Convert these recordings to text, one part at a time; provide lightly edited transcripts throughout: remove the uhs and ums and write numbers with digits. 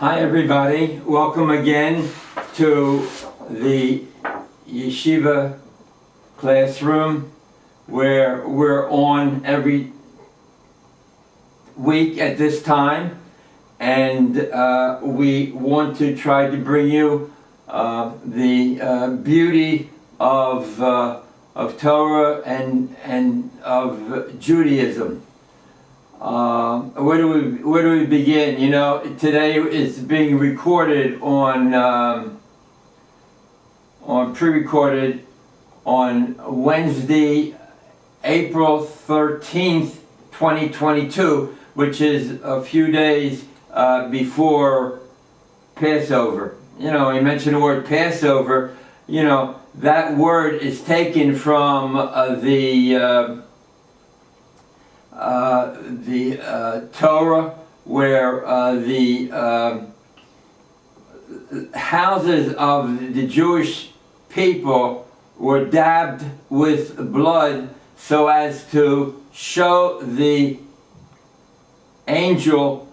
Hi everybody, welcome again to the Yeshiva classroom where we're on every week at this time, and we want to try to bring you the beauty of Torah and of Judaism. Where do we begin? You know, today is being recorded on pre-recorded on Wednesday, April 13th, 2022, which is a few days before Passover. You know, you mentioned the word Passover. You know, that word is taken from the Torah, where the houses of the Jewish people were dabbed with blood so as to show the angel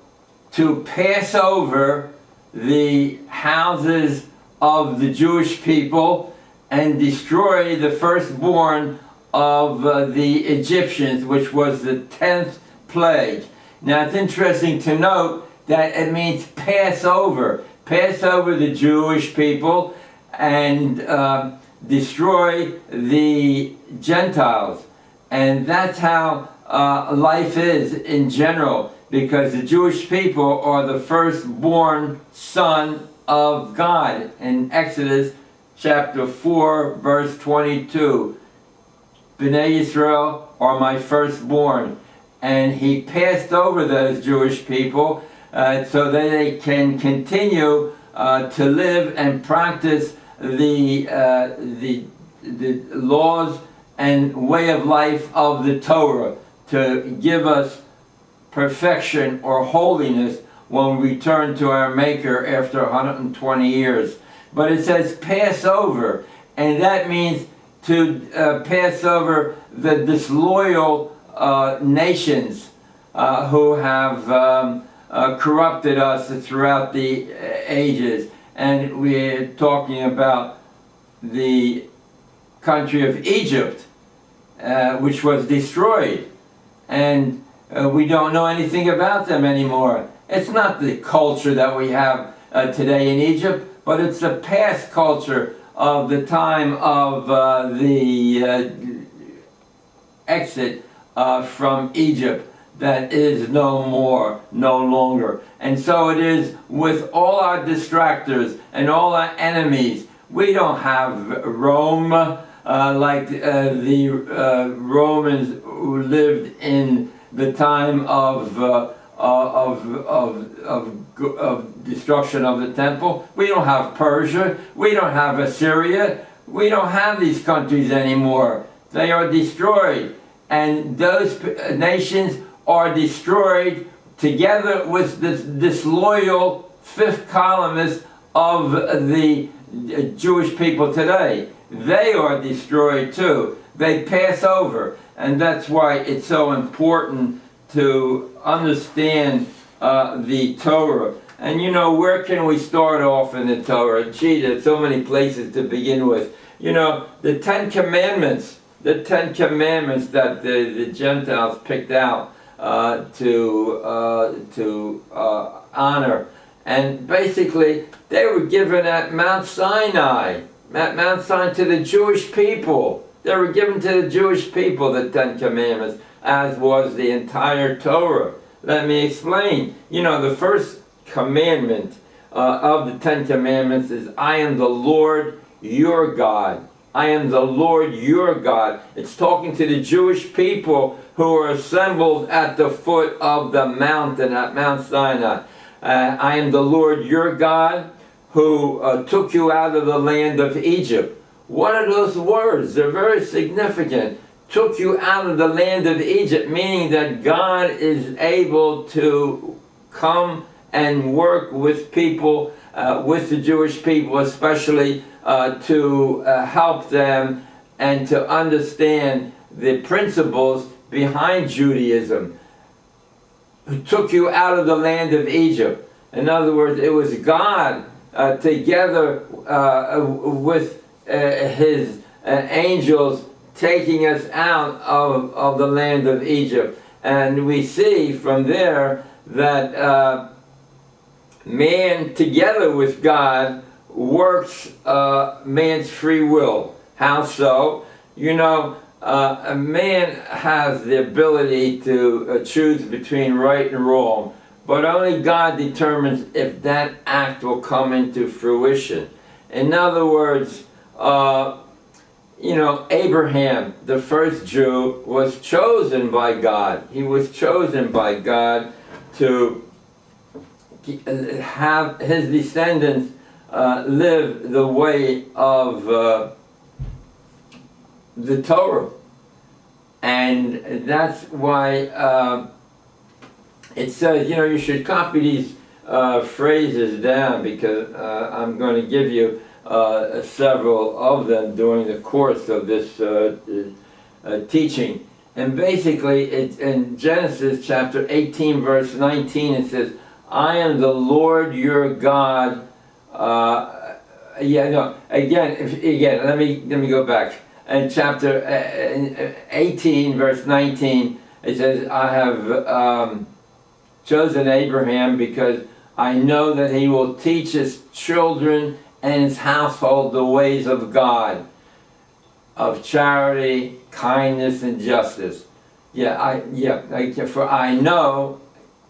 to pass over the houses of the Jewish people and destroy the firstborn of the Egyptians, which was the 10th plague. Now it's interesting to note that it means pass over the Jewish people and destroy the Gentiles. And that's how life is in general, because the Jewish people are the firstborn son of God. In Exodus chapter 4 verse 22, Bnei Yisrael are my firstborn. And he passed over those Jewish people so that they can continue to live and practice the laws and way of life of the Torah, to give us perfection or holiness when we return to our Maker after 120 years. But it says pass over, and that means to pass over the disloyal nations who have corrupted us throughout the ages. And we're talking about the country of Egypt, which was destroyed. And we don't know anything about them anymore. It's not the culture that we have today in Egypt, but it's the past culture of the time of the exit from Egypt that is no longer. And so it is with all our distractors and all our enemies. We don't have Rome like the Romans who lived in the time of destruction of the temple. We don't have Persia. We don't have Assyria. We don't have these countries anymore. They are destroyed. And those nations are destroyed together with this disloyal fifth columnists of the Jewish people today. They are destroyed too. They pass over. And that's why it's so important to understand the Torah. And you know, where can we start off in the Torah? Gee, there's so many places to begin with. You know, the Ten Commandments that the Gentiles picked out to honor. And basically, they were given at Mount Sinai to the Jewish people. They were given to the Jewish people, the Ten Commandments, as was the entire Torah. Let me explain. You know, the first commandment of the Ten Commandments is, I am the Lord your God. I am the Lord your God. It's talking to the Jewish people who are assembled at the foot of the mountain at Mount Sinai. I am the Lord your God who took you out of the land of Egypt. What are those words? They're very significant. Took you out of the land of Egypt, meaning that God is able to come and work with people, with the Jewish people especially, to help them and to understand the principles behind Judaism. Who took you out of the land of Egypt. In other words, it was God together with his angels taking us out of the land of Egypt. And we see from there that man together with God works man's free will. How so? You know, a man has the ability to choose between right and wrong, but only God determines if that act will come into fruition. In other words, you know, Abraham, the first Jew, was chosen by God. He was chosen by God to have his descendants live the way of the Torah. And that's why it says, you know, you should copy these phrases down, because I'm going to give you several of them during the course of this teaching. And basically, it's in Genesis chapter 18, verse 19, it says, I am the Lord your God. Again, let me go back. In chapter 18, verse 19, it says, I have chosen Abraham because I know that he will teach his children and his household the ways of God, of charity, kindness, and justice. For I know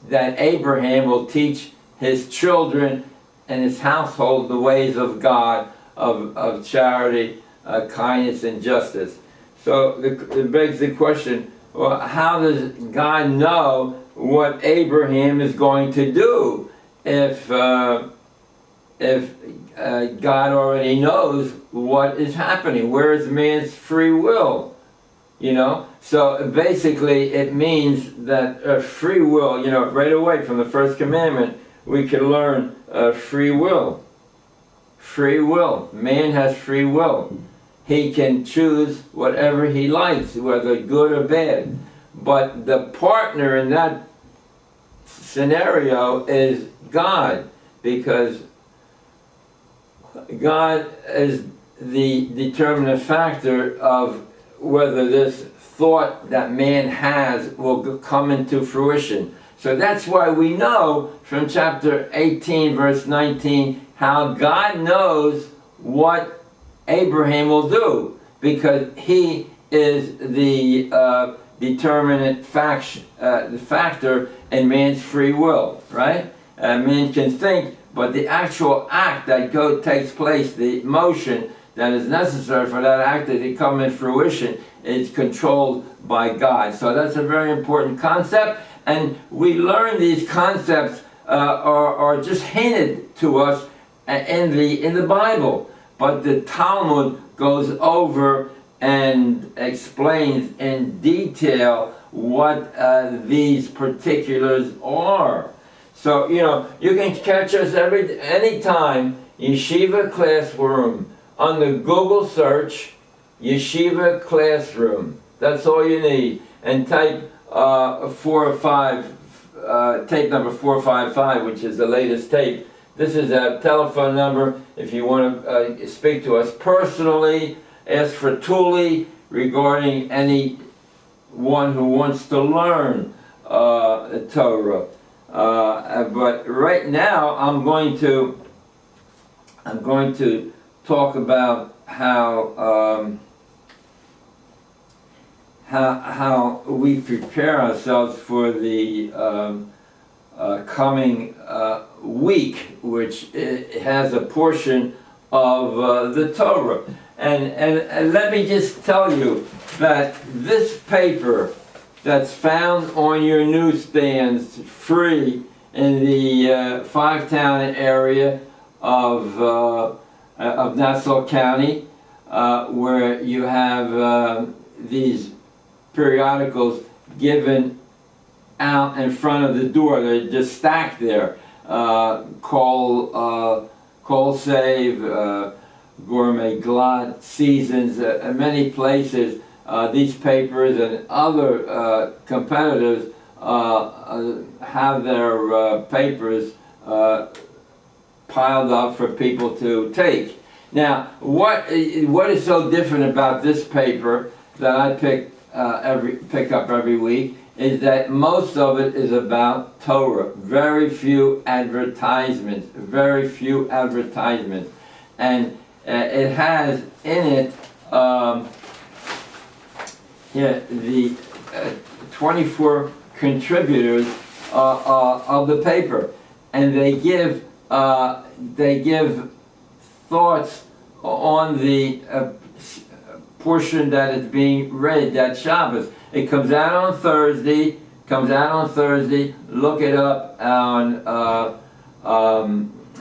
that Abraham will teach his children and his household the ways of God, of charity, kindness, and justice. So it begs the question, well, how does God know what Abraham is going to do if God already knows what is happening? Where is man's free will? You know, so basically it means that free will, you know, right away from the first commandment, we can learn free will. Free will. Man has free will. He can choose whatever he likes, whether good or bad. But the partner in that scenario is God, because God is the determinant factor of whether this thought that man has will come into fruition. So that's why we know from chapter 18, verse 19, how God knows what Abraham will do, because he is the determinant factor in man's free will, right? Man can think, but the actual act that takes place, the motion that is necessary for that act to come in fruition, is controlled by God. So that's a very important concept, and we learn these concepts are just hinted to us in the Bible, but the Talmud goes over and explains in detail what these particulars are. So, you know, you can catch us anytime, Yeshiva Classroom, on the Google search, Yeshiva Classroom. That's all you need. And type 455, tape number 455, which is the latest tape. This is a telephone number if you want to speak to us personally. Ask for Tuli regarding anyone who wants to learn Torah. But right now I'm going to talk about how we prepare ourselves for the coming week, which has a portion of the Torah. And let me just tell you that this paper that's found on your newsstands free in the Five-Town area of Nassau County, where you have these periodicals given out in front of the door. They're just stacked there. Call Save, Gourmet Glot, Seasons, many places. These papers and other competitors have their papers piled up for people to take. Now, what is so different about this paper that I pick up every week is that most of it is about Torah. Very few advertisements. Very few advertisements, and it has in it the 24 contributors of the paper, and they give thoughts on the portion that is being read that Shabbos. It comes out on Thursday. Look it up on.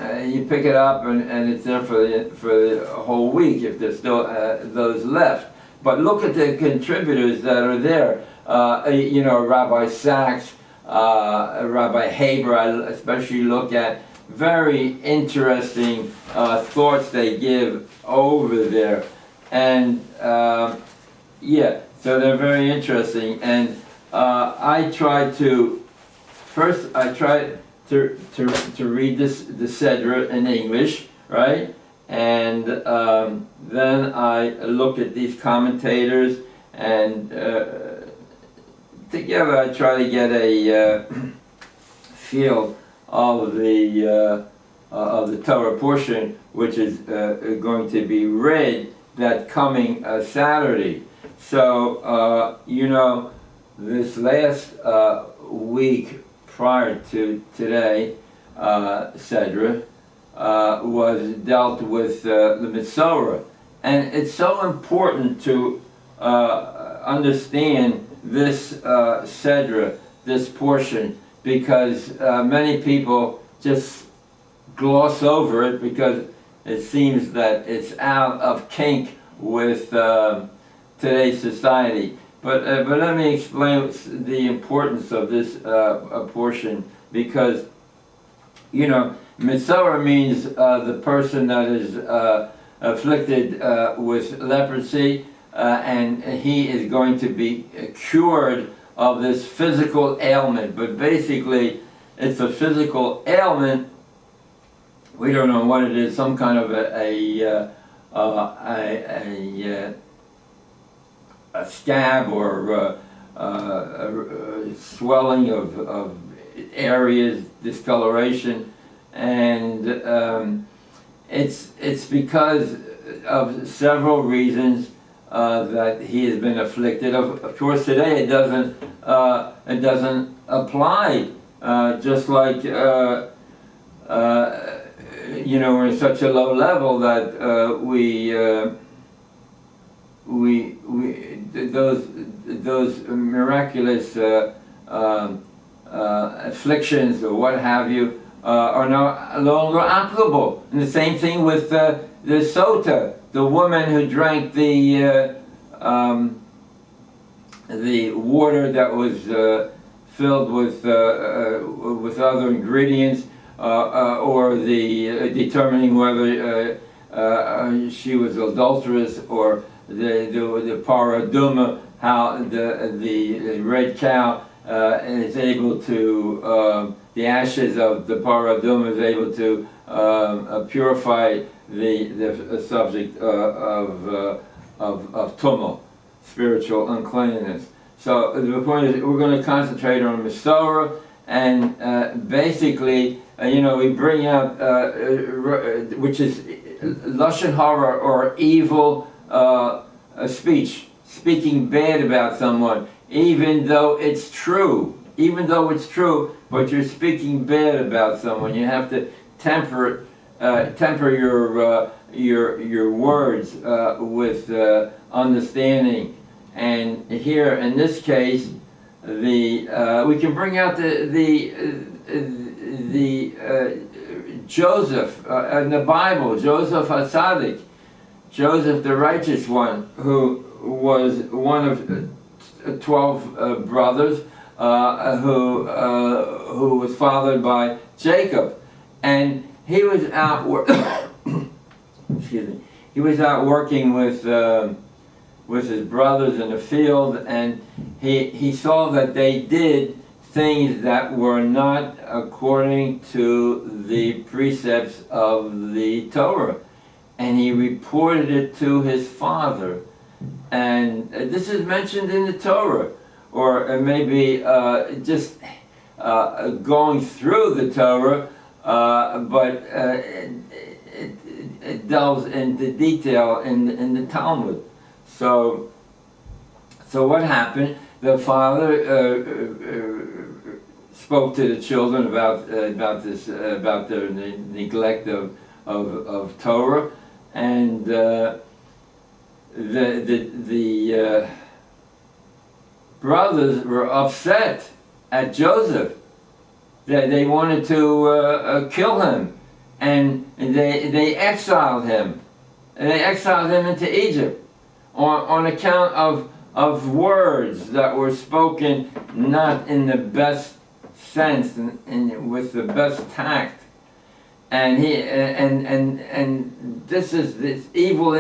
You pick it up and it's there for the whole week if there's still those left. But look at the contributors that are there. Rabbi Sachs, Rabbi Haber. I especially look at very interesting thoughts they give over there, and so they're very interesting. And I try to read the Sedra in English, right? And then I look at these commentators, and together I try to get a feel of the Torah portion, which is going to be read that coming Saturday. So this last week prior to today, Sedra, was dealt with the Mesorah. And it's so important to understand this Sedra, this portion, because many people just gloss over it because it seems that it's out of kink with today's society. But let me explain the importance of this portion, because Mesorah means the person that is afflicted with leprosy, and he is going to be cured of this physical ailment. But basically, it's a physical ailment. We don't know what it is. Some kind of a scab or a swelling of areas, discoloration, and it's because of several reasons that he has been afflicted. Of course, today it doesn't apply. Just like we're in such a low level that those miraculous afflictions or what have you are no longer applicable. And the same thing with the sota, the woman who drank the water that was filled with other ingredients, or the determining whether she was adulterous, or the paraduma, how the red cow is able to, the ashes of the paraduma is able to purify the subject of tumah, spiritual uncleanness. So the point is, we're going to concentrate on Mesorah, and basically, we bring out, which is lashon hara, or evil speech, speaking bad about someone, even though it's true, but you're speaking bad about someone. You have to temper your words with understanding. And here, in this case, we can bring out the Joseph in the Bible, Joseph HaTzadik, Joseph the righteous one, who was one of 12 brothers, who was fathered by Jacob, and he was out. Excuse me. He was out working with his brothers in the field, and he saw that they did things that were not according to the precepts of the Torah. And he reported it to his father. And this is mentioned in the Torah, or maybe just going through the Torah, but it delves into detail in the Talmud. So what happened? The father spoke to the children about their neglect of Torah, and the brothers were upset at Joseph. They wanted to kill him, and they exiled him. And they exiled him into Egypt on account of words that were spoken not in the best sense and with the best tact. And this evil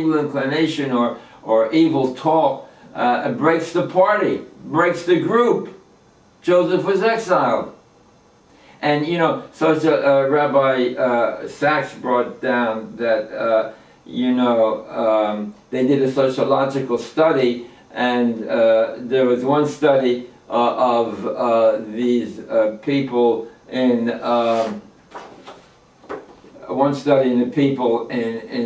inclination or evil talk breaks the party, breaks the group. Joseph was exiled. And such a Rabbi Sachs brought down that they did a sociological study, and there was one study of these people in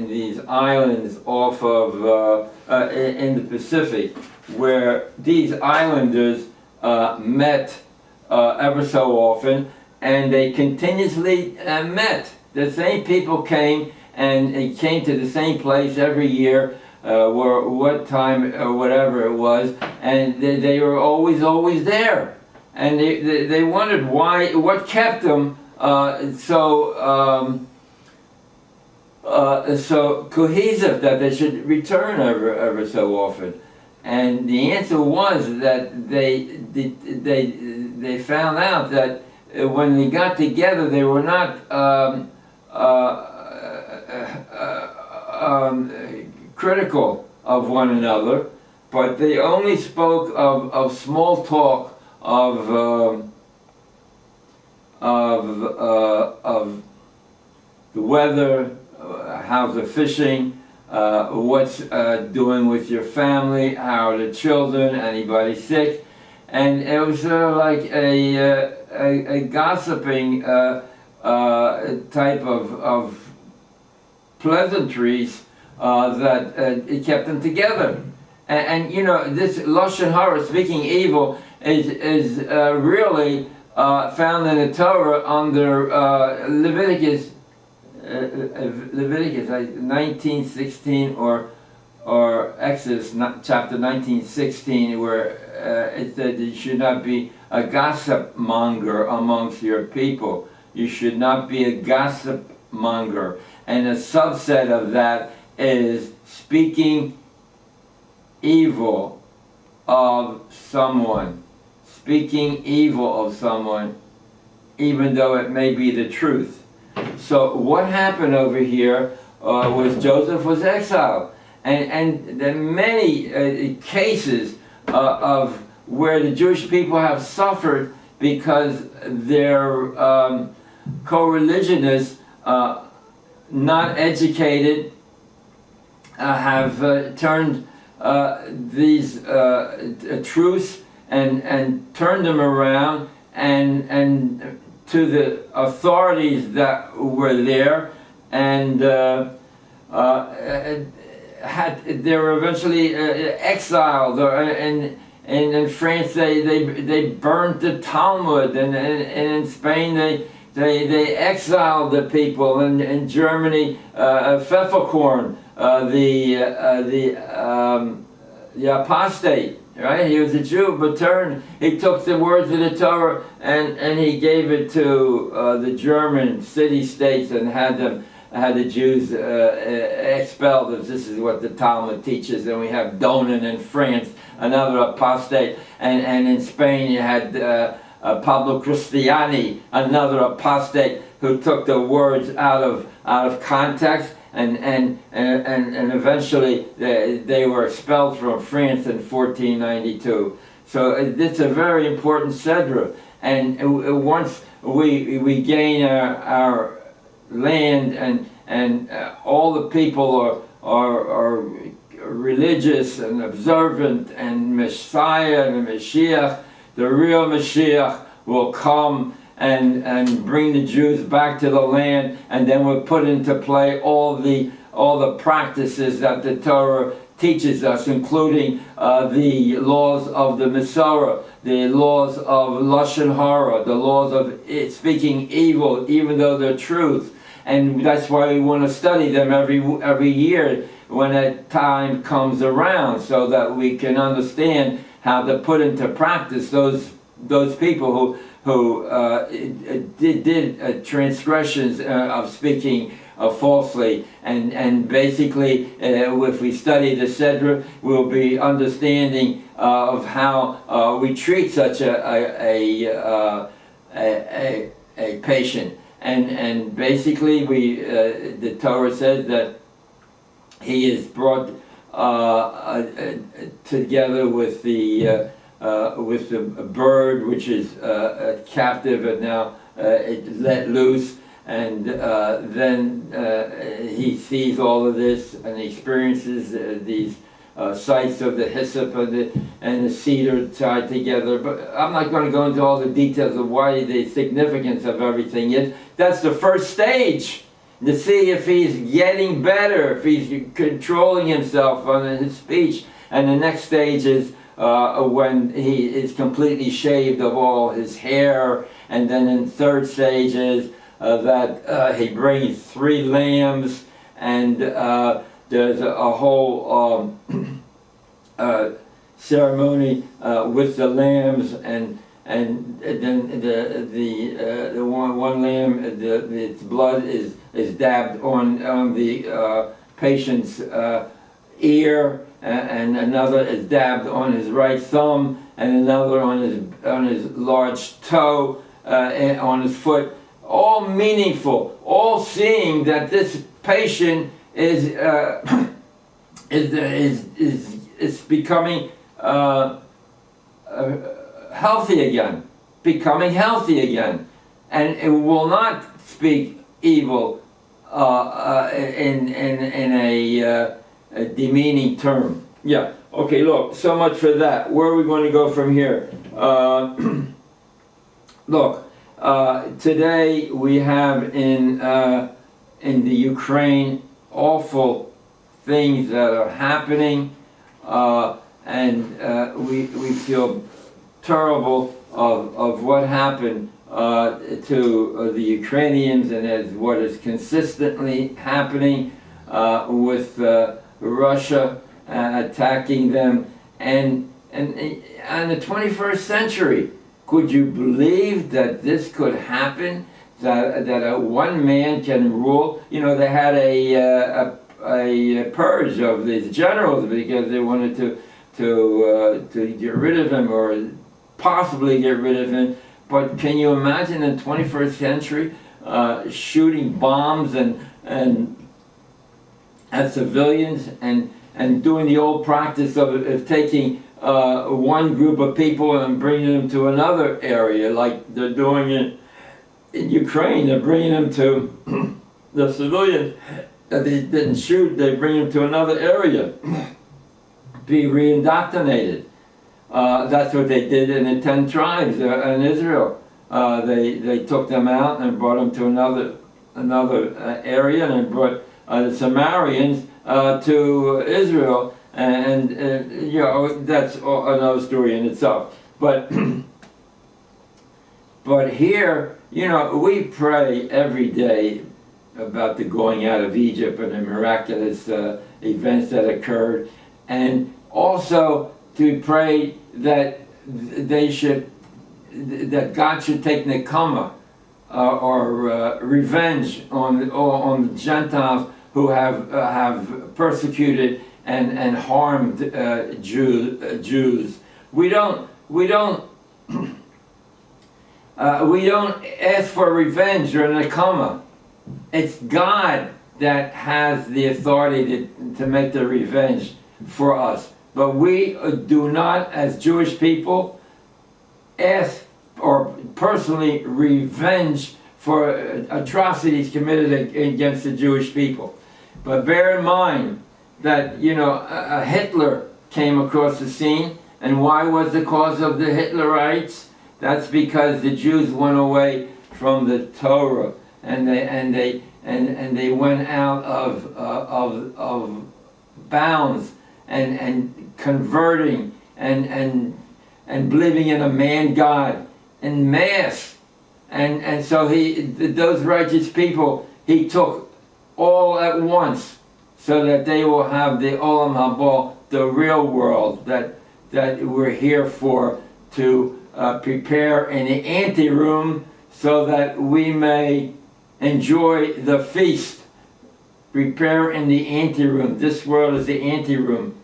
these islands off of in the Pacific, where these islanders met ever so often, and they continuously met. The same people came, and it came to the same place every year, what time or whatever it was, and they were always there. And they wondered what kept them so cohesive that they should return ever so often. And the answer was that they found out that when they got together, they were not critical of one another, but they only spoke of small talk of the weather, how's the fishing, what's doing with your family, how are the children, anybody sick, and it was like a gossiping type of pleasantries that it kept them together. And this Lashon Hara, speaking evil, is really found in the Torah under Leviticus 19:16 or Exodus chapter 19:16, where it said you should not be a gossip monger amongst your people. You should not be a gossip monger. And a subset of that is speaking evil of someone. Speaking evil of someone, even though it may be the truth. So what happened over here was Joseph was exiled. And there are many cases of where the Jewish people have suffered because their co-religionists, not educated, have turned these truths and turned them around and to the authorities that were there, and they were eventually exiled. And in France they burnt the Talmud, and in Spain they exiled the people. In Germany, Pfefferkorn, the apostate, right? He was a Jew, but he took the words of the Torah and he gave it to the German city-states and had the Jews expelled. This is what the Talmud teaches. And we have Donin in France, another apostate, and in Spain you had Pablo Cristiani, another apostate, who took the words out of context, and eventually they were expelled from France in 1492. So it's a very important Sedra. And once we gain our land and all the people are religious and observant, and Messiah and Mashiach, the real Mashiach, will come and bring the Jews back to the land, and then we'll put into play all the practices that the Torah teaches us, including the laws of the Masorah, the laws of Lashon Hara, the laws of speaking evil even though they're truth. And that's why we want to study them every year when that time comes around, so that we can understand how to put into practice those people who did transgressions of speaking falsely, and basically if we study the Sedra, we'll be understanding of how we treat such a patient, and basically the Torah says that he is brought together with the bird, which is captive and now let loose, and then he sees all of this and experiences these sights of the hyssop and the cedar tied together. But I'm not going to go into all the details of why the significance of everything is. That's the first stage, to see if he's getting better, if he's controlling himself on his speech. And the next stage is when he is completely shaved of all his hair. And then in third stage is that he brings 3 lambs, and there's a whole ceremony with the lambs, and then the one lamb, its blood is dabbed on the patient's ear, and another is dabbed on his right thumb, and another on his large toe, and on his foot. All meaningful, all seeing that this patient is becoming healthy again, and it will not speak evil in a demeaning term. Yeah. Okay. Look. So much for that. Where are we going to go from here? Look. Today we have in the Ukraine awful things that are happening, and we feel terrible of what happened to the Ukrainians, and as what is consistently happening with Russia attacking them, and in the 21st century. Could you believe that this could happen? That one man can rule? You know, they had a purge of these generals because they wanted to get rid of him, or possibly get rid of him. But can you imagine in the 21st century shooting bombs and at civilians, and doing the old practice of taking one group of people and bringing them to another area, like they're doing it in Ukraine? They're bringing them to the civilians that they didn't shoot. They bring them to another area, be re-indoctrinated. That's what they did in the 10 tribes in Israel. They took them out and brought them to another area, and brought the Samaritans to Israel. And you know, that's another story in itself. But here, you know, we pray every day about the going out of Egypt and the miraculous events that occurred, and also to pray that that God should take nekama or revenge on the Gentiles who have persecuted and harmed Jews. We don't ask for revenge or nekama. It's God that has the authority to make the revenge for us. But we do not, as Jewish people, ask or personally revenge for atrocities committed against the Jewish people. But bear in mind that, Hitler came across the scene, and why was the cause of the Hitlerites? That's because the Jews went away from the Torah, and they went out of bounds and converting and believing in a man God en masse. And so those righteous people, he took all at once, so that they will have the Olam Haba, the real world that we're here for, to prepare in the anteroom so that we may enjoy the feast. Prepare in the anteroom. This world is the anteroom.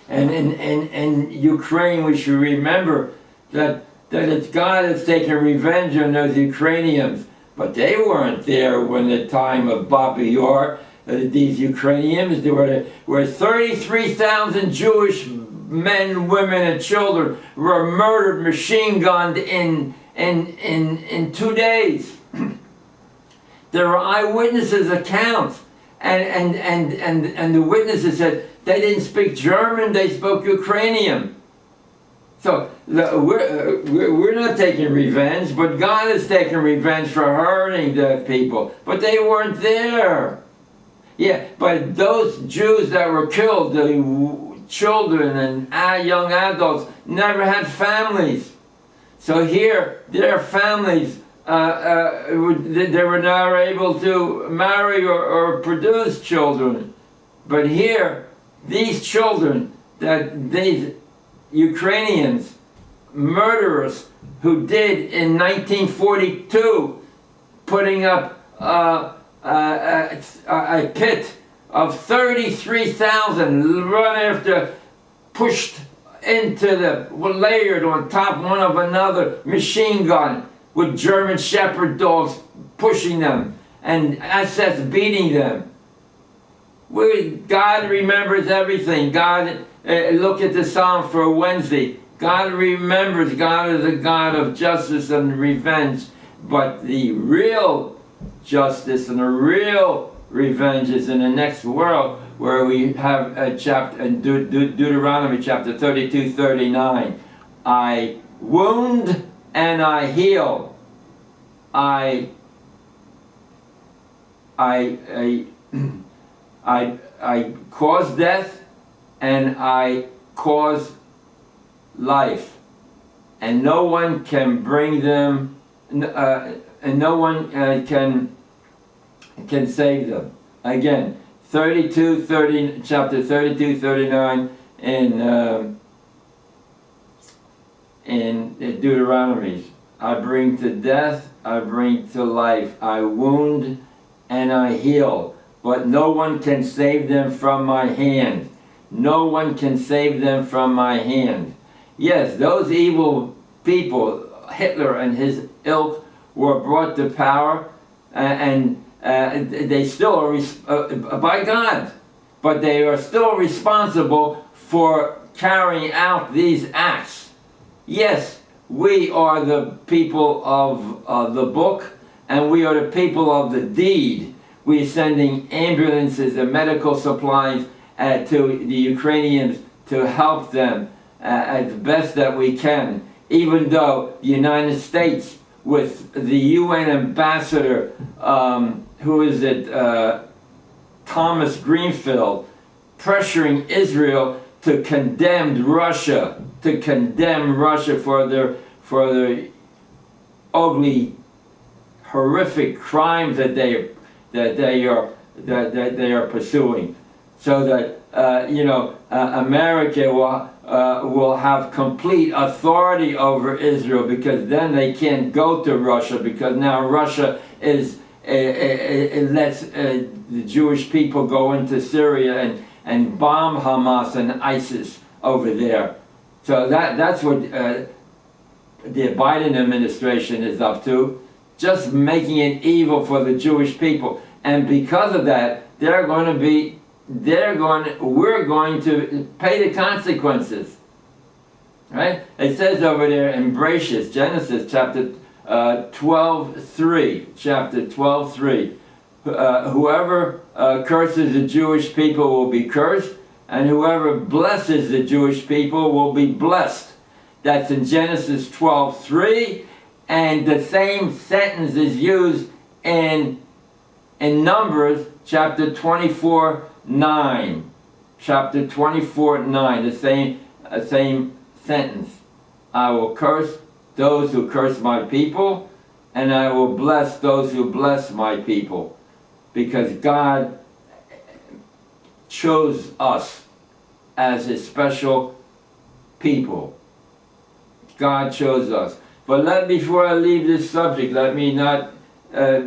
And in Ukraine, we should remember that it's God that's taking revenge on those Ukrainians. But they weren't there when the time of Baba Yar. These Ukrainians, there were 33,000 Jewish men, women, and children were murdered, machine gunned in 2 days. There are eyewitnesses' accounts, and the witnesses said they didn't speak German; they spoke Ukrainian. So we're not taking revenge, but God is taking revenge for hurting the people. But they weren't there. Yeah, but those Jews that were killed, the children and young adults, never had families. So here, their families, they were not able to marry or produce children. But here, these children, that these Ukrainians, murderers, who did in 1942, putting up a pit of 33,000, run after, pushed into layered on top one of another, machine gun, with German Shepherd dogs pushing them, and SS beating them. God remembers everything. God, look at the Psalm for Wednesday. God remembers. God is a God of justice and revenge. But the real justice and the real revenge is in the next world, where we have a chapter in Deuteronomy chapter 32-39. I wound and I heal. I cause death and I cause life, and no one can bring them, and no one can save them. Again, chapter 32-39 in Deuteronomy. I bring to death, I bring to life. I wound and I heal, but no one can save them from my hand. No one can save them from my hand. Yes, those evil people, Hitler and his ilk, were brought to power, and they still are by God, but they are still responsible for carrying out these acts. Yes, we are the people of the book, and we are the people of the deed. We are sending ambulances and medical supplies to the Ukrainians to help them as best that we can, even though the United States, with the UN ambassador, who is it, Thomas Greenfield, pressuring Israel to condemn Russia, for their ugly, horrific crimes that they are pursuing, so that America will have complete authority over Israel, because then they can't go to Russia, because now Russia it lets the Jewish people go into Syria and bomb Hamas and ISIS over there. So that's what the Biden administration is up to, just making it evil for the Jewish people. And because of that, they're going to be we're going to pay the consequences. Right? It says over there in Bereshit, Genesis chapter 12:3, chapter 12:3. Whoever curses the Jewish people will be cursed, and whoever blesses the Jewish people will be blessed. That's in Genesis 12:3, and the same sentence is used in Numbers chapter 24:9. Chapter 24:9, the same sentence. I will curse those who curse my people, and I will bless those who bless my people. Because God chose us as His special people. God chose us. But before I leave this subject, let me not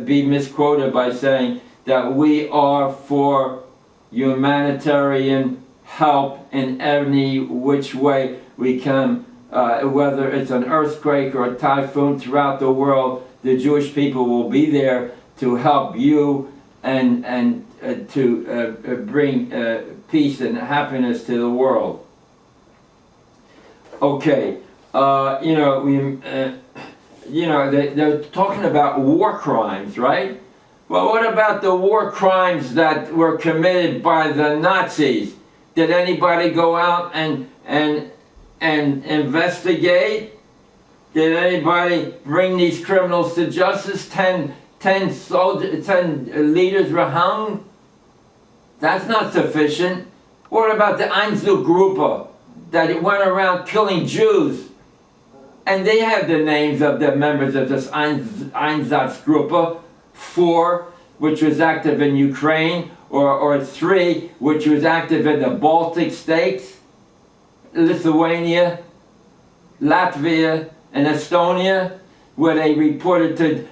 be misquoted by saying that we are for humanitarian help in any which way we can, whether it's an earthquake or a typhoon throughout the world. The Jewish people will be there to help you and to bring peace and happiness to the world. Okay, they're talking about war crimes, right? Well, what about the war crimes that were committed by the Nazis? Did anybody go out and investigate? Did anybody bring these criminals to justice? 10 leaders were hung? That's not sufficient. What about the Einzelgruppe that went around killing Jews? And they have the names of the members of this Einsatzgruppe. 4, which was active in Ukraine, or 3, which was active in the Baltic states, Lithuania, Latvia, and Estonia, where they reported to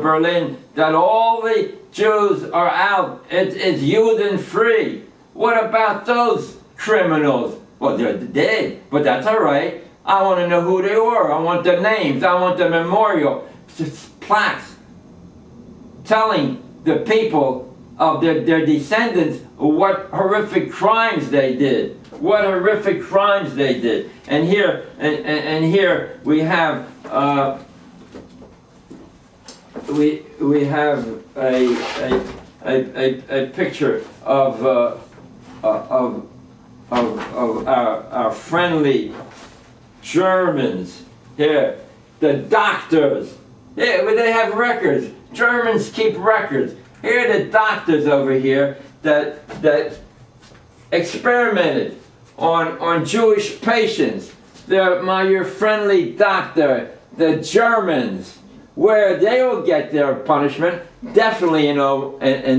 Berlin that all the Jews are out. It's Juden free. What about those criminals? Well, they're dead, but that's all right. I want to know who they were. I want the names. I want the memorial plaques telling the people of their descendants what horrific crimes they did. What horrific crimes they did. And here, and here we have we have a picture of our friendly Germans here, the doctors. Yeah, they have records. Germans keep records. Here are the doctors over here that experimented on Jewish patients. They're your friendly doctor, the Germans, where they will get their punishment, definitely, in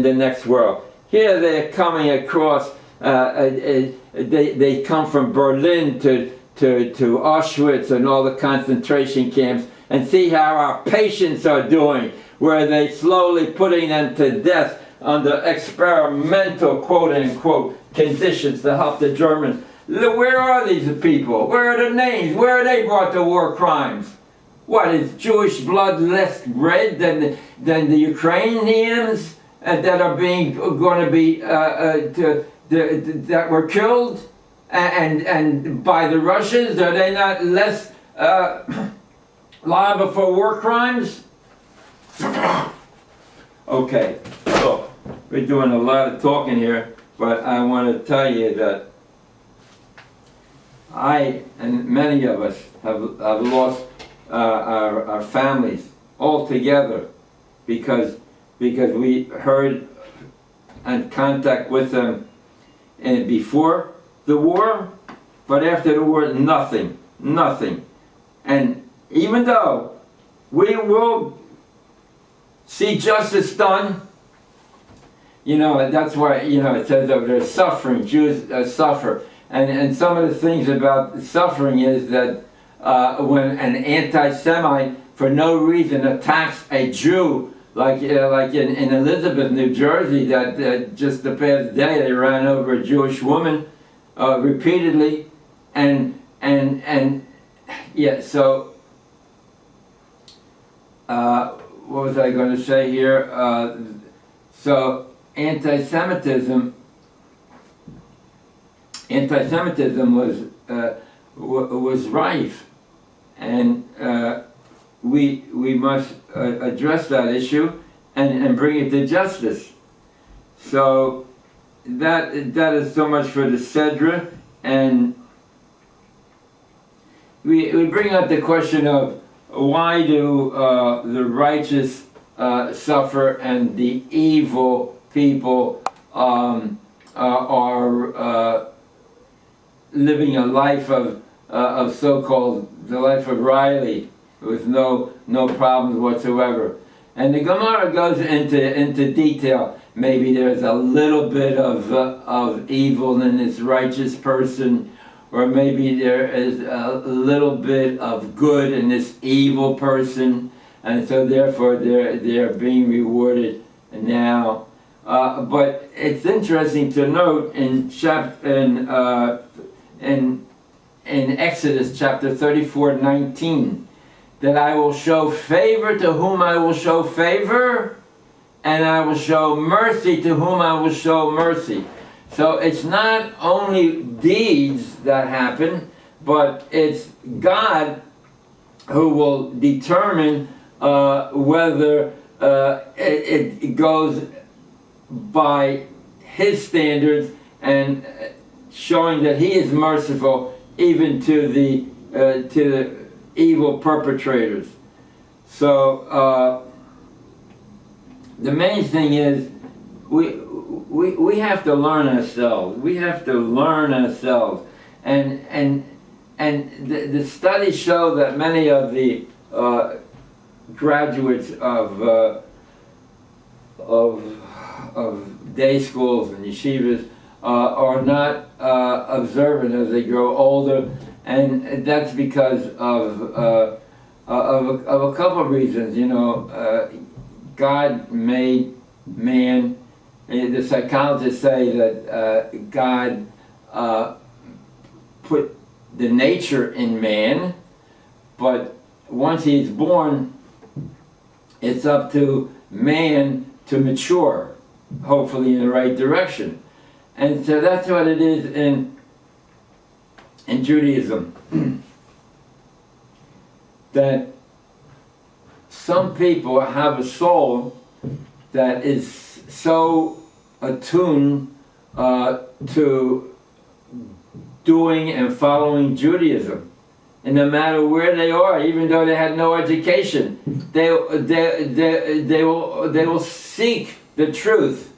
the next world. Here they're coming across, they come from Berlin to Auschwitz and all the concentration camps, and see how our patients are doing, where they slowly putting them to death under experimental, quote-unquote, conditions to help the Germans. Where are these people? Where are the names? Where are they brought to war crimes? What, is Jewish blood less red than the Ukrainians that are going to be that were killed and by the Russians? Are they not less liable for war crimes? Okay, so we're doing a lot of talking here, but I want to tell you that I and many of us have lost our families altogether because we heard and contact with them and before the war, but after the war, nothing. And even though we will see justice done, that's why, it says over there, suffering, Jews suffer. And some of the things about suffering is that when an anti-Semite, for no reason, attacks a Jew, like in Elizabeth, New Jersey, that just the past day they ran over a Jewish woman repeatedly, and yeah, so what was I going to say here? So anti-Semitism was rife, and we must address that issue and bring it to justice. So that is so much for the Sedra, and we bring up the question of why do the righteous suffer and the evil people are living a life of so-called the life of Riley with no problems whatsoever. And the Gemara goes into detail. Maybe there's a little bit of evil in this righteous person, or maybe there is a little bit of good in this evil person, and so therefore they're being rewarded now. But it's interesting to note in Exodus chapter 34:19 that I will show favor to whom I will show favor, and I will show mercy to whom I will show mercy. So it's not only deeds that happen, but it's God who will determine whether it goes by His standards and showing that He is merciful even to the evil perpetrators. So the main thing is we have to learn ourselves. We have to learn ourselves, and the studies show that many of the graduates of day schools and yeshivas are not observant as they grow older, and that's because of a couple of reasons. You know, God made man. The psychologists say that God put the nature in man, but once he's born, it's up to man to mature, hopefully in the right direction. And so that's what it is in Judaism. That some people have a soul that is so attuned to doing and following Judaism, and no matter where they are, even though they had no education, they will seek the truth.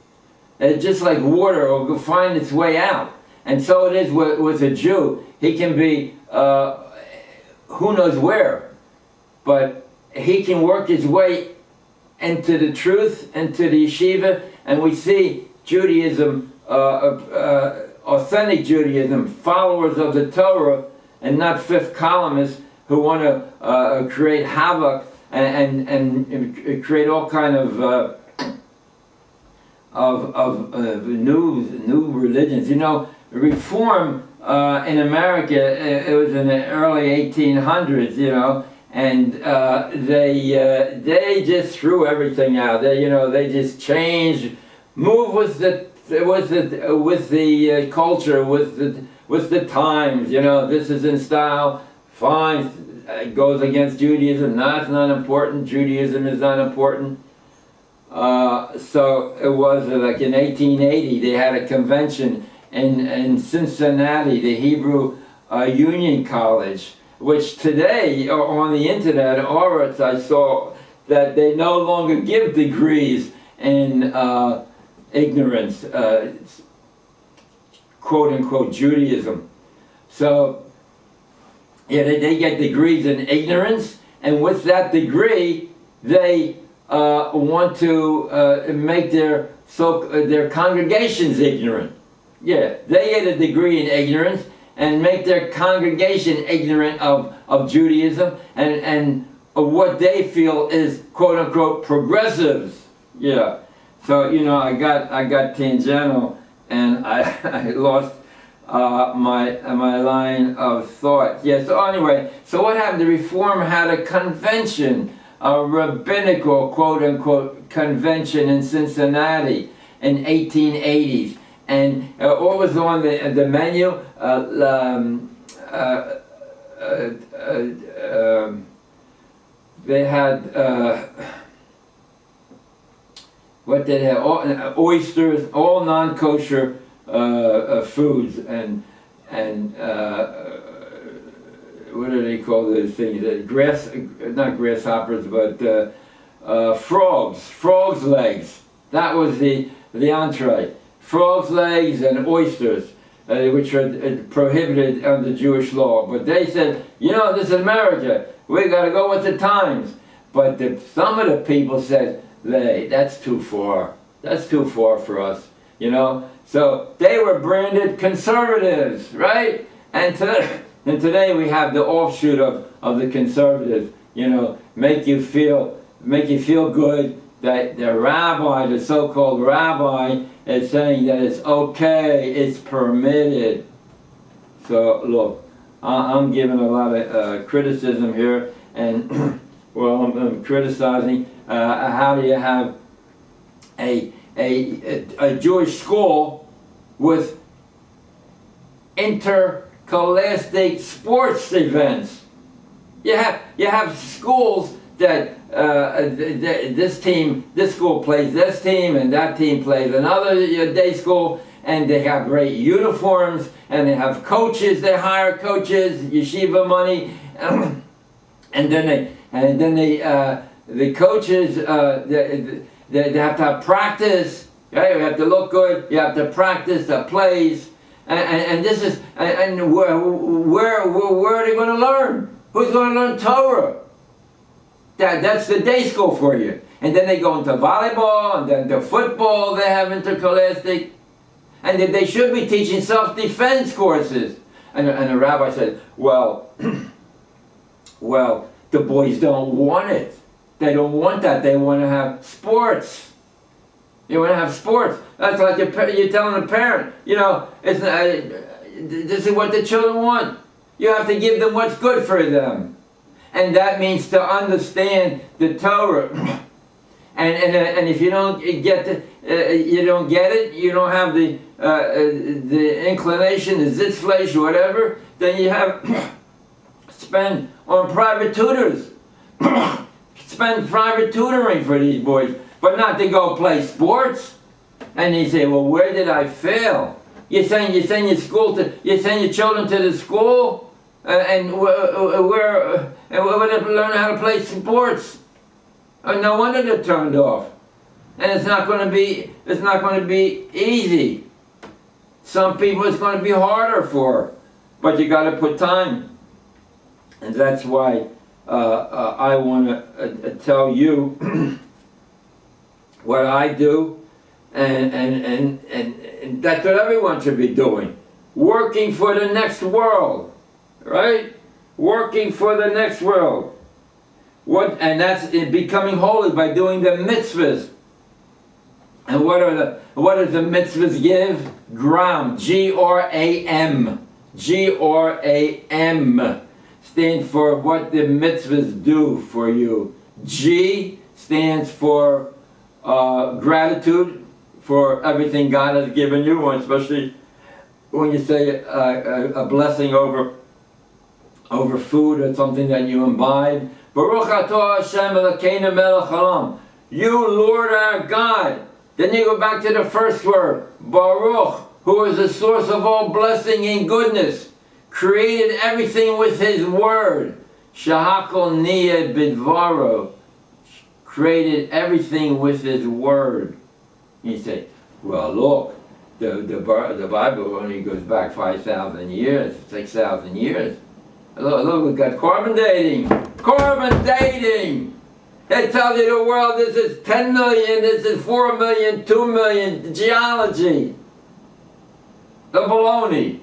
Just like water will find its way out, and so it is with a Jew. He can be who knows where, but he can work his way into the truth, into the yeshiva, and we see Judaism, authentic Judaism, followers of the Torah, and not fifth columnists who want to create havoc and create all kind of new religions. You know, Reform in America, it was in the early 1800s. You know. And they just threw everything out. They just changed, move with the culture, with the times. You know, this is in style. Fine, it goes against Judaism. No, it's not important. Judaism is not important. So it was like in 1880 they had a convention in Cincinnati, the Hebrew Union College, which today on the internet, Oretz, I saw that they no longer give degrees in ignorance, quote unquote Judaism. So yeah, they get degrees in ignorance, and with that degree they want to make their congregations ignorant. Yeah, they get a degree in ignorance and make their congregation ignorant of Judaism and what they feel is quote unquote progressives. Yeah. So I got tangential and I lost my line of thought. Yeah. So anyway, so what happened? The Reform had a convention, a rabbinical quote unquote convention in Cincinnati, in 1880s. And what was on the menu? They had what they had, oysters, all non-kosher foods, and what do they call those things? Not grasshoppers, but frogs legs. That was the entree. Frogs legs and oysters, which are prohibited under Jewish law. But they said, this is America. We got to go with the times. But some of the people said, "Hey, that's too far. That's too far for us." So they were branded conservatives, right? And today we have the offshoot of the conservatives. Make you feel good that the rabbi, the so-called rabbi, is saying that it's okay, it's permitted. So look, I'm giving a lot of criticism here, and well, I'm criticizing how do you have a Jewish school with interscholastic sports events. You have schools that this school plays this team, and that team plays another day school, and they have great uniforms, and they have coaches. They hire coaches, yeshiva money, and then the coaches they have to have practice. Right? You have to look good. You have to practice the plays, and this is where are they going to learn? Who's going to learn Torah? That's the day school for you. And then they go into volleyball, and then the football they have interscholastic. And then they should be teaching self-defense courses. And the rabbi said, well, the boys don't want it. They don't want that. They want to have sports. You want to have sports. That's like you're telling a parent, it's this is what the children want. You have to give them what's good for them. And that means to understand the Torah. And if you don't get you don't get it, you don't have the inclination, the zitzfleisch or whatever, then you have spend on private tutors. Spend private tutoring for these boys, but not to go play sports. And you say, well, where did I fail? You send your children to the school, and where they learn how to play sports. No wonder they're turned off. And it's not going to be easy. Some people it's going to be harder for, but you got to put time. And that's why I want to tell you what I do, and that's what everyone should be doing. Working for the next world, right? Working for the next world. And that's becoming holy by doing the mitzvahs. And what does the mitzvahs give? Gram, G-R-A-M. G-R-A-M stands for what the mitzvahs do for you. G stands for gratitude for everything God has given you, and especially when you say a blessing over food or something that you imbibe. Baruch atah Hashem Elokeinu melech haolam. You, Lord our God. Then you go back to the first word, Baruch, who is the source of all blessing and goodness, created everything with His word. Shahakol niyeh bidvaro, created everything with His word. You say, well, look, the Bible only goes back 5,000 years, 6,000 years. Look, we've got carbon dating. Carbon dating! They tell you the world, this is 10 million, this is 4 million, 2 million, geology. The baloney.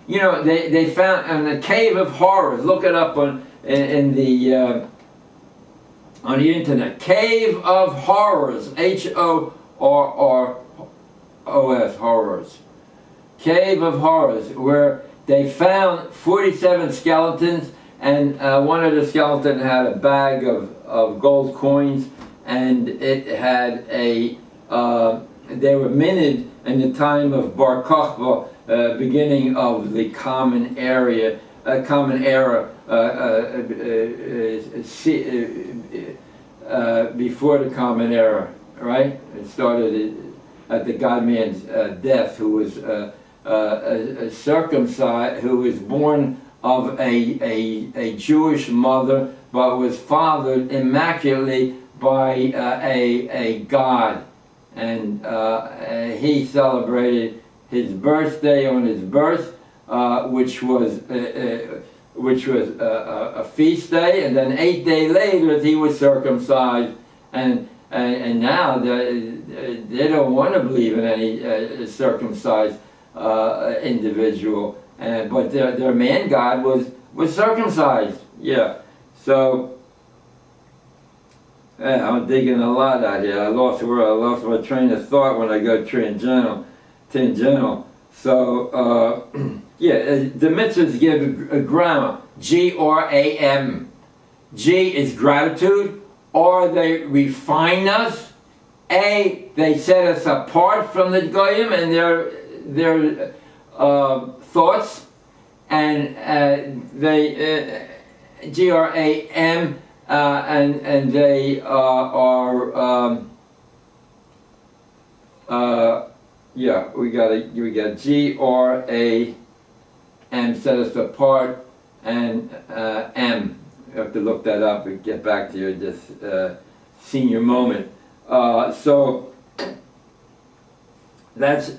They found in the Cave of Horrors, look it up on the internet. Cave of Horrors, Horrors, Horrors. Cave of Horrors, where they found 47 skeletons, and one of the skeletons had a bag of gold coins, and it had a, they were minted in the time of Bar Kokhba, beginning of the Common Era, before the Common Era, right? It started at the God-man's death, who was circumcised, who was born of a Jewish mother, but was fathered immaculately by a god, and he celebrated his birthday on his birth, which was a feast day, and then 8 days later he was circumcised, and now they don't want to believe in any circumcised individual, but their man god was circumcised. Yeah, so I'm digging a lot out here. I lost my train of thought when I go tangential. So yeah, the mitzvahs give a grammar, G-R-A-M. G is gratitude, R they refine us, A they set us apart from the goyim and their thoughts, and they G-R-A-M, and they are yeah, we got G-R-A-M, set us apart, and M. You have to look that up and get back to your this senior moment. So that's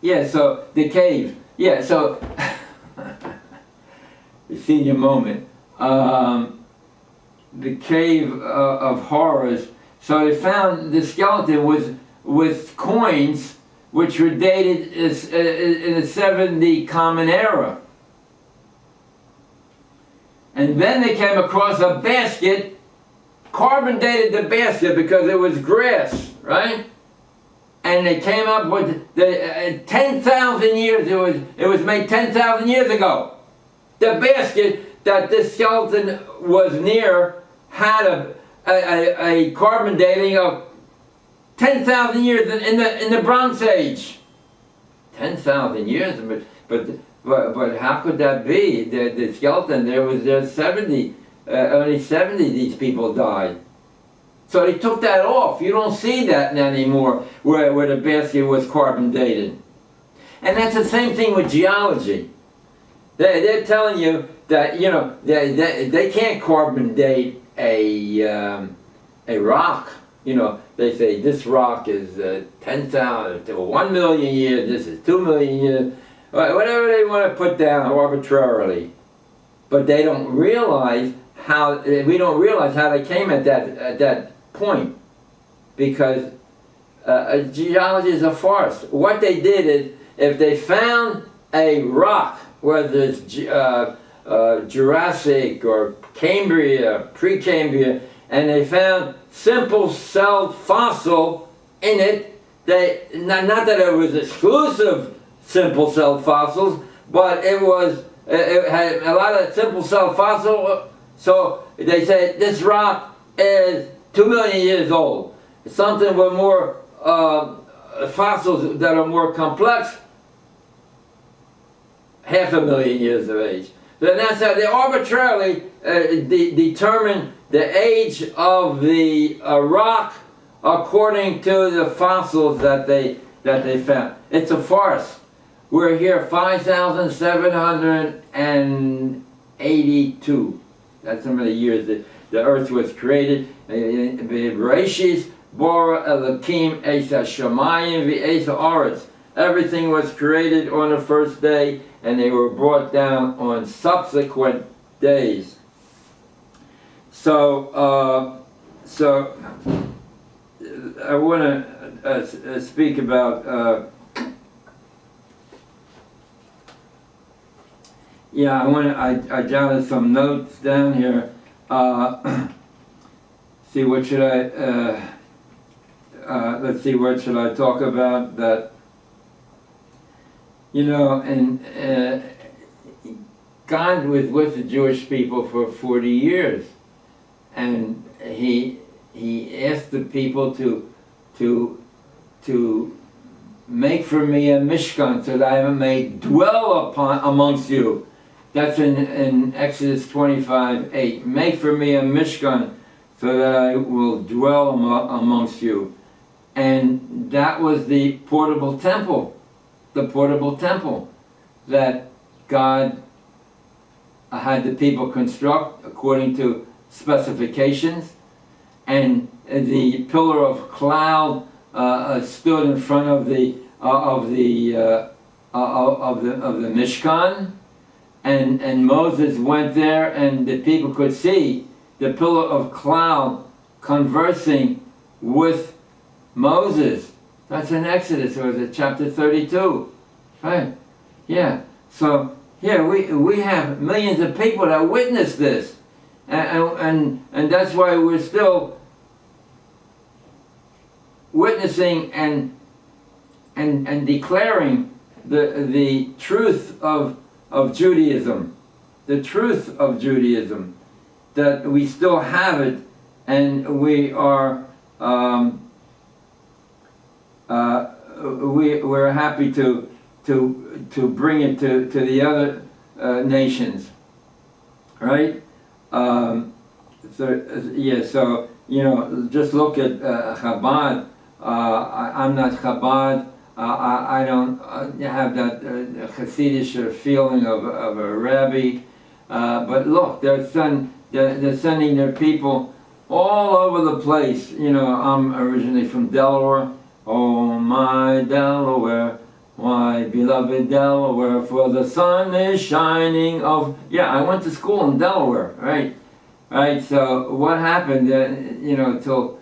yeah. So the cave. Yeah. So the senior moment. The cave of horrors. So they found the skeleton with coins which were dated in the 70 Common Era. And then they came across a basket, carbon dated the basket because it was grass, right? And they came up with the 10,000 years, it was made 10,000 years ago. The basket that this skeleton was near had a carbon dating of 10,000 years in the Bronze Age. 10,000 years, but how could that be? The skeleton there's 70, only 70 these people died. So they took that off. You don't see that anymore where the basket was carbon dated. And that's the same thing with geology. They're telling you that, you know, they can't carbon date a rock. You know, they say this rock is 10,000 to 1 million years, this is 2 million years, whatever they want to put down arbitrarily. But they don't realize we don't realize how they came at that point, because geology is a farce. What they did is, if they found a rock, whether it's Jurassic or Cambrian, Precambrian, and they found simple-celled fossil in it, not that it was exclusive simple-celled fossils, but it had a lot of simple-celled fossils. So they said this rock is 2 million years old. Something with more fossils that are more complex, 500,000 years of age. Then that's how they arbitrarily determine the age of the rock according to the fossils that they found. It's a farce. We're here 5,782. That's how many years the earth was created. Bereshis bara Elokim es hashamayim v'es haaretz. Everything was created on the first day, and they were brought down on subsequent days. So I want to speak about. I jotted some notes down here. See, what should let's see, what should I talk about that? You know, and God was with the Jewish people for 40 years. and he asked the people to make for me a mishkan so that I may dwell amongst you. That's in Exodus 25:8. Make for me a mishkan so that I will dwell amongst you. And that was the portable temple that God had the people construct according to specifications. And the pillar of cloud stood in front of the Mishkan, and Moses went there, and the people could see the pillar of cloud conversing with Moses. That's in Exodus, or is it chapter 32? Right? Yeah. So here we have millions of people that witness this, and that's why we're still witnessing and declaring the truth of Judaism, the truth of Judaism, that we still have it, and we are we're happy to bring it to the other nations, right? So just look at Chabad. I'm not Chabad. I don't have that Hasidic feeling of a rabbi. But look, they're sending their people all over the place. I'm originally from Delaware. Oh, my Delaware, my beloved Delaware, for the sun is shining of... Yeah, I went to school in Delaware, right? Right, so what happened, till...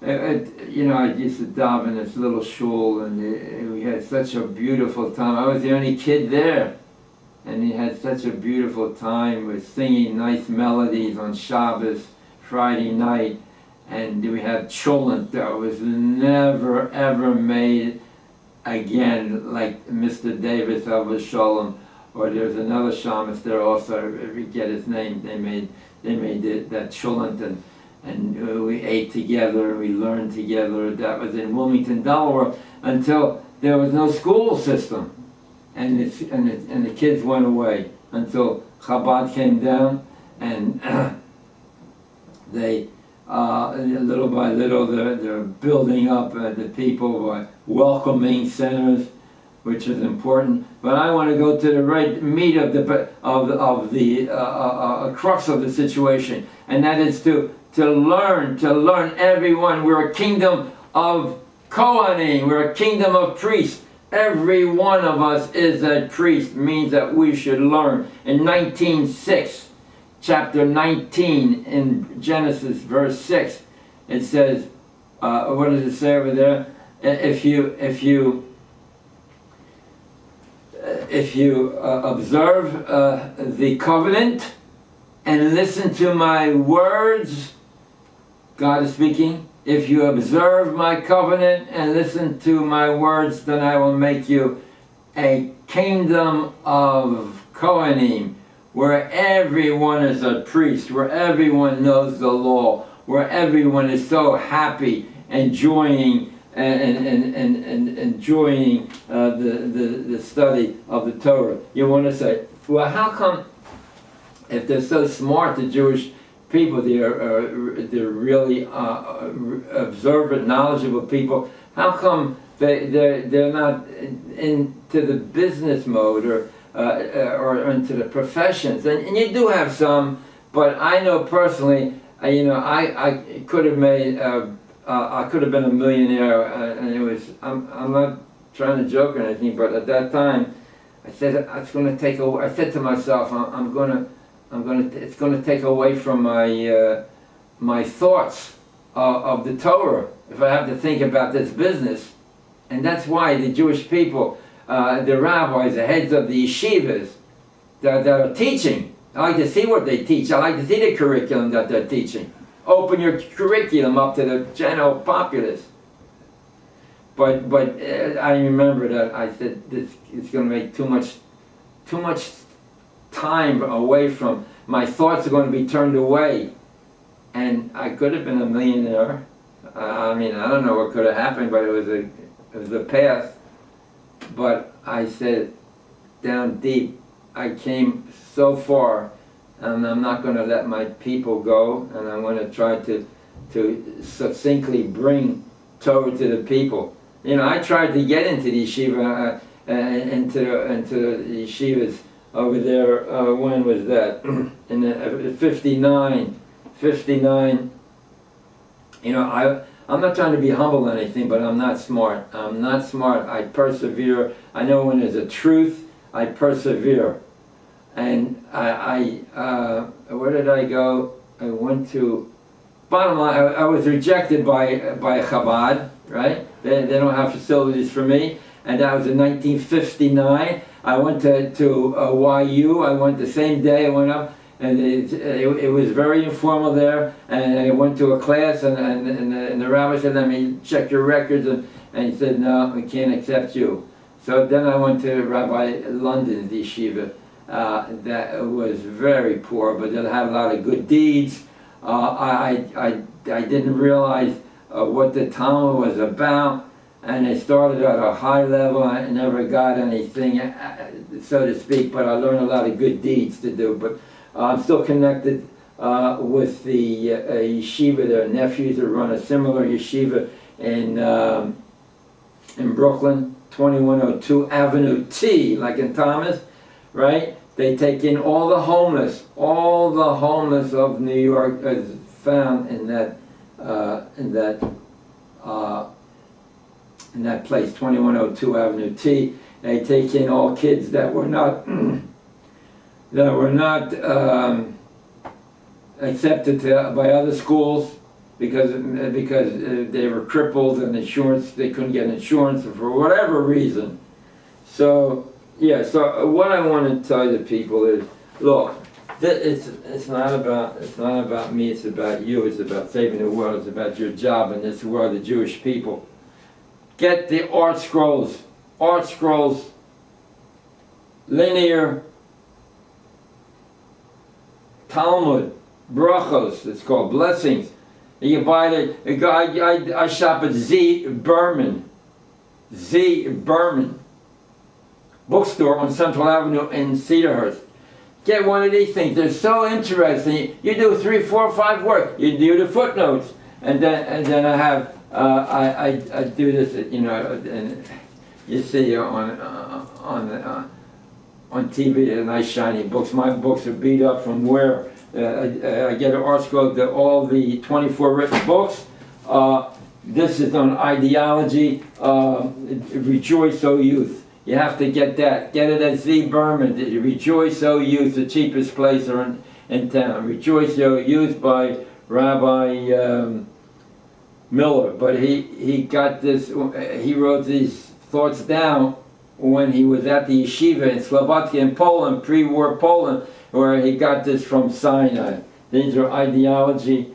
I used to daven in this little shul, and we had such a beautiful time. I was the only kid there, and we had such a beautiful time with singing nice melodies on Shabbos, Friday night, and we had cholent that was never ever made again, like Mr. Davis of Shalom, or there's another shamus there also, I forget his name. They made that cholent, and we ate together, we learned together. That was in Wilmington, Delaware, until there was no school system, and the kids went away until Chabad came down, and they little by little they're building up the people by welcoming centers, which is important. But I want to go to the right meat of the crux of the situation, and that is to learn everyone. We're a kingdom of Kohanim. We're a kingdom of priests. Every one of us is a priest, means that we should learn. In 19:6, chapter 19 in Genesis, verse 6, it says, what does it say over there? If you observe the covenant and listen to my words, God is speaking. If you observe my covenant and listen to my words, then I will make you a kingdom of Kohanim, where everyone is a priest, where everyone knows the law, where everyone is so happy, enjoying enjoying the study of the Torah. You want to say, well, how come, if they're so smart, the Jewish people, they're really observant, knowledgeable people, how come they're not into the business mode or into the professions? And you do have some, but I know personally, I could have made, I could have been a millionaire, and it was, I'm not trying to joke or anything, but at that time, I said, it's going to take away, I said to myself, it's going to take away from my thoughts of the Torah if I have to think about this business. And that's why the Jewish people, the rabbis, the heads of the yeshivas that are teaching, I like to see what they teach. I like to see the curriculum that they're teaching. Open your curriculum up to the general populace. But I remember that I said, this is going to make too much time away from, my thoughts are going to be turned away and I could have been a millionaire. I mean, I don't know what could have happened, but it was a path. But I said, down deep, I came so far, and I'm not going to let my people go, and I'm going to try to succinctly bring Torah to the people. You know, I tried to get into the yeshiva, into the yeshivas over there. When was that? In the 59. You know, I'm not trying to be humble or anything, but I'm not smart. I'm not smart. I persevere. I know when there's a truth, I persevere. And where did I go? I went to, bottom line, I was rejected by Chabad, right? They don't have facilities for me. And that was in 1959. I went to YU. I went the same day. I went up, and it was very informal there. And I went to a class, and the rabbi said, "Let me check your records," and he said, "No, we can't accept you." So then I went to Rabbi London's yeshiva. That was very poor, but it had a lot of good deeds. I didn't realize what the Talmud was about. And I started at a high level. I never got anything, so to speak, but I learned a lot of good deeds to do. But I'm still connected with the yeshiva. Their nephews that run a similar yeshiva in Brooklyn, 2102 Avenue T, like in Thomas, right? They take in all the homeless of New York is found in that place, 2102 Avenue T. They take in all kids that were not accepted by other schools because they were crippled and they couldn't get insurance for whatever reason. So yeah. So what I want to tell the people is, look, it's not about me. It's about you. It's about saving the world. It's about your job in this world, the Jewish people. Get the art scrolls, linear, Talmud, brachos, it's called blessings. You buy it, I shop at Z Berman bookstore on Central Avenue in Cedarhurst. Get one of these things, they're so interesting. You do 3, 4, 5 words, you do the footnotes, and then I have, I do this, you know, and you see on TV, nice shiny books. My books are beat up from where I get an art scroll to all the 24 written books. This is on ideology. Rejoice, O Youth. You have to get that. Get it at Z Berman. Rejoice, O Youth, the cheapest place in town. Rejoice, O Youth by Rabbi Miller, but he got this. He wrote these thoughts down when he was at the yeshiva in Slovakia in Poland, pre-war Poland, where he got this from Sinai. These are ideology,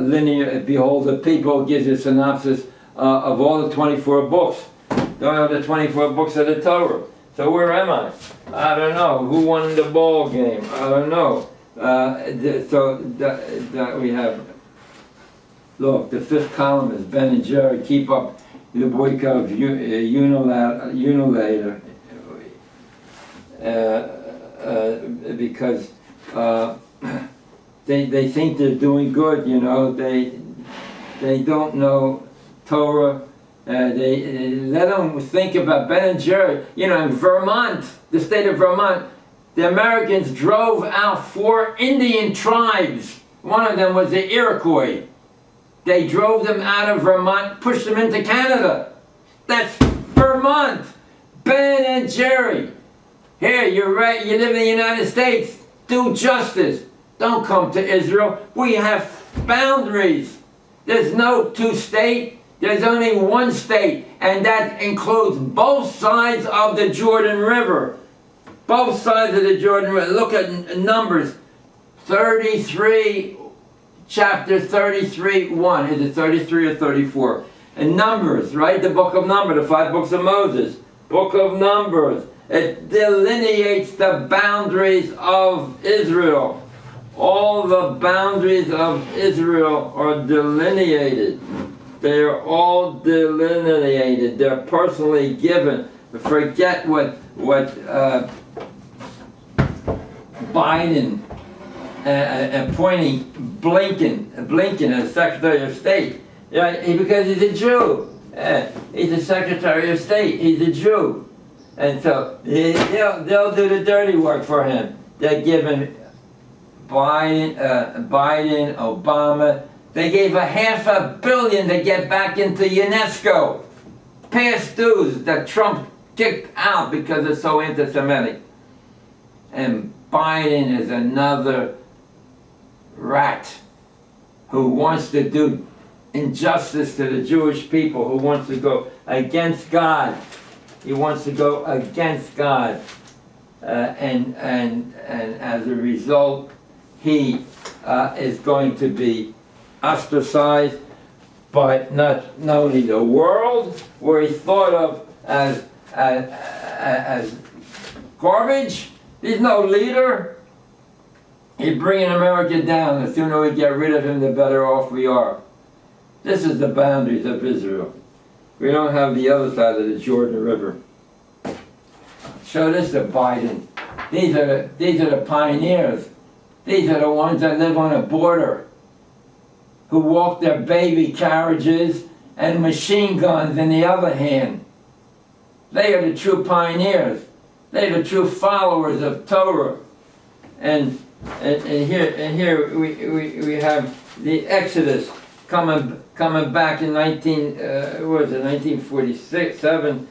linear. Behold the People gives you a synopsis of all the 24 books. Don't have the 24 books of the Torah. So where am I? I don't know. Who won the ball game? I don't know. So that we have. Look, the 5th column is Ben and Jerry. Keep up the boycott of Unilater, because they think they're doing good. You know, they don't know Torah. They let them think about Ben and Jerry. You know, in Vermont, the state of Vermont, the Americans drove out 4 Indian tribes. One of them was the Iroquois. They drove them out of Vermont, pushed them into Canada. That's Vermont. Ben and Jerry. Here, you're right, you live in the United States. Do justice. Don't come to Israel. We have boundaries. There's no 2-state. There's only 1 state. And that includes both sides of the Jordan River. Both sides of the Jordan River. Look at Numbers 33. Chapter 33:1. Is it 33 or 34? And Numbers, right? The book of Numbers, the 5 books of Moses. Book of Numbers. It delineates the boundaries of Israel. All the boundaries of Israel are delineated. They are all delineated. They're personally given. Forget what Biden appointing Blinken as Secretary of State. Because he's a Jew. He's a Secretary of State. He's a Jew. And so they'll do the dirty work for him. They're giving Biden, Obama, they gave $500 million to get back into UNESCO. Past dues that Trump kicked out because it's so anti-Semitic. And Biden is another rat who wants to do injustice to the Jewish people, who wants to go against God. He wants to go against God. And as a result, he is going to be ostracized by not only the world, where he's thought of as garbage. He's no leader. He's bringing America down. The sooner we get rid of him, the better off we are. This is the boundaries of Israel. We don't have the other side of the Jordan River. Show this to Biden. These are the pioneers. These are the ones that live on a border, who walk their baby carriages and machine guns in the other hand. They are the true pioneers. They are the true followers of Torah. And here we have the Exodus coming back in 1946, 7